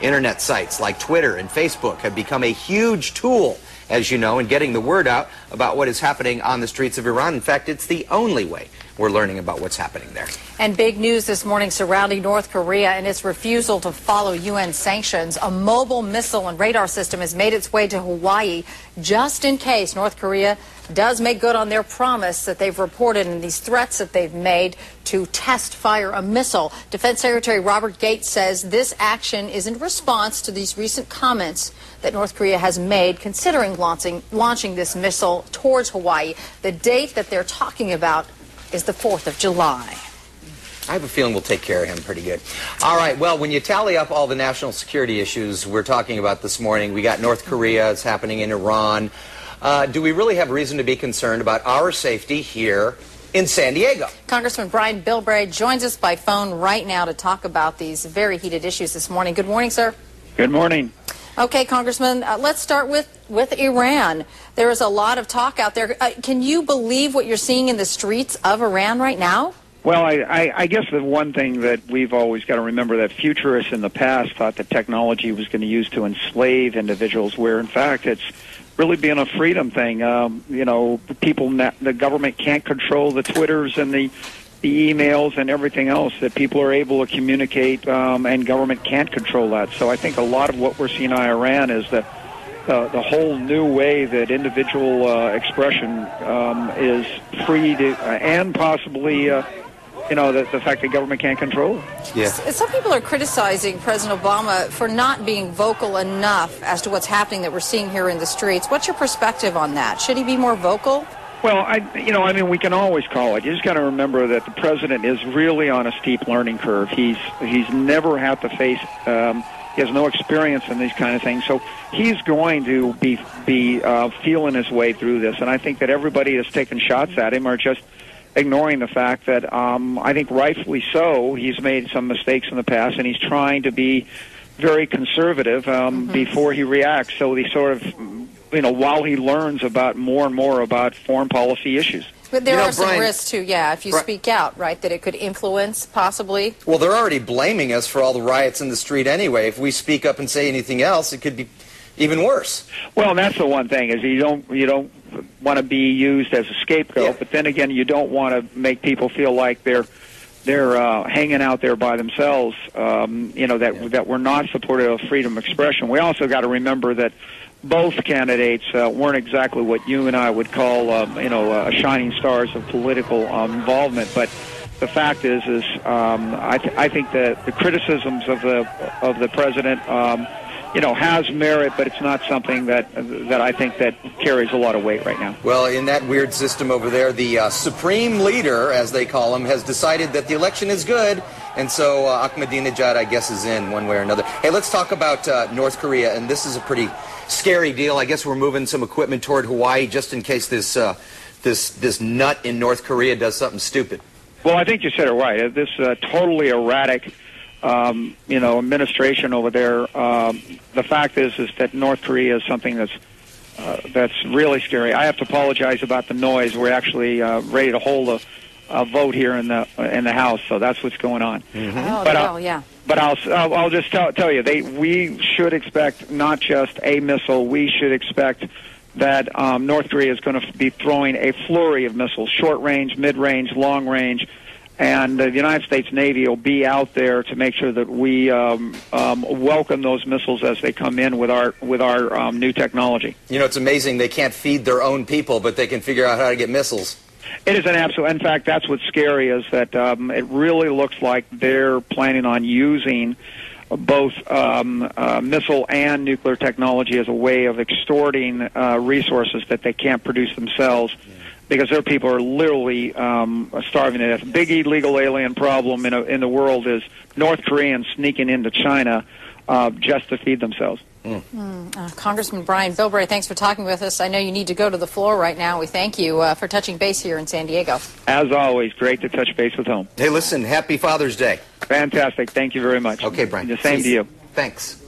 Internet sites like Twitter and Facebook have become a huge tool, as you know, in getting the word out about what is happening on the streets of Iran. In fact, it's the only way we're learning about what's happening there. And big news this morning surrounding North Korea and its refusal to follow UN sanctions. A mobile missile and radar system has made its way to Hawaii just in case North Korea does make good on their promise that they've reported and these threats that they've made to test fire a missile. Defense Secretary Robert Gates says this action is in response to these recent comments that North Korea has made considering launching this missile towards Hawaii. The date that they're talking about is the 4th of July. I have a feeling we'll take care of him pretty good. All right, well, when you tally up all the national security issues we're talking about this morning, we got North Korea, it's happening in Iran. Do we really have reason to be concerned about our safety here in San Diego? Congressman Bilbray joins us by phone right now to talk about these very heated issues this morning. Good morning, sir. Good morning. Okay, Congressman, let's start with Iran. There is a lot of talk out there. Can you believe what you're seeing in the streets of Iran right now? Well, I guess the one thing that we've always got to remember that futurists in the past thought that technology was going to use to enslave individuals, where in fact it's really being a freedom thing. You know, the government can't control the Twitters and the emails and everything else, that people are able to communicate, and government can't control that. So I think a lot of what we're seeing in Iran is that the whole new way that individual expression is free to, and possibly, you know, the fact that government can't control it. Yeah. Some people are criticizing President Obama for not being vocal enough as to what's happening that we're seeing here in the streets. What's your perspective on that? Should he be more vocal? Well, we can always call it. You just got to remember that the president is really on a steep learning curve. He's never had to face. He has no experience in these kind of things, so he's going to be feeling his way through this. And I think that everybody that's taking shots at him are just ignoring the fact that I think rightfully so. He's made some mistakes in the past, and he's trying to be very conservative before he reacts. So he sort of, while he learns about more and more about foreign policy issues. But there are some risks, too, if you speak out, right, that it could influence, possibly? Well, they're already blaming us for all the riots in the street anyway. If we speak up and say anything else, it could be even worse. Well, that's the one thing, is you don't want to be used as a scapegoat, but then again, you don't want to make people feel like they're hanging out there by themselves, that we're not supportive of freedom of expression. We also got to remember that both candidates weren't exactly what you and I would call, shining stars of political involvement. But the fact is, I think that the criticisms of the president, has merit, but it's not something that I think that carries a lot of weight right now. Well, in that weird system over there, the supreme leader, as they call him, has decided that the election is good, and so Ahmadinejad, I guess, is in one way or another. Hey, let's talk about North Korea, and this is a pretty scary deal. I guess we're moving some equipment toward Hawaii just in case this nut in North Korea does something stupid. Well, I think you said it right. This totally erratic, administration over there. The fact is that North Korea is something that's really scary. I have to apologize about the noise. We're actually ready to hold a vote here in the House, so that's what's going on. Mm-hmm. Oh, But I'll just tell you, we should expect not just a missile. We should expect that North Korea is going to be throwing a flurry of missiles, short range, mid range, long range, and the United States Navy will be out there to make sure that we welcome those missiles as they come in with our new technology. It's amazing they can't feed their own people, but they can figure out how to get missiles. It is an absolute. In fact, that's what's scary, is that it really looks like they're planning on using both missile and nuclear technology as a way of extorting resources that they can't produce themselves, because their people are literally starving to death. Big illegal alien problem in the world is North Koreans sneaking into China just to feed themselves. Congressman Bilbray, thanks for talking with us. I know you need to go to the floor right now. We thank you for touching base here in San Diego. As always, great to touch base with home. Hey, listen, happy Father's Day. Fantastic. Thank you very much. Okay, Brian. The same to you. Thanks.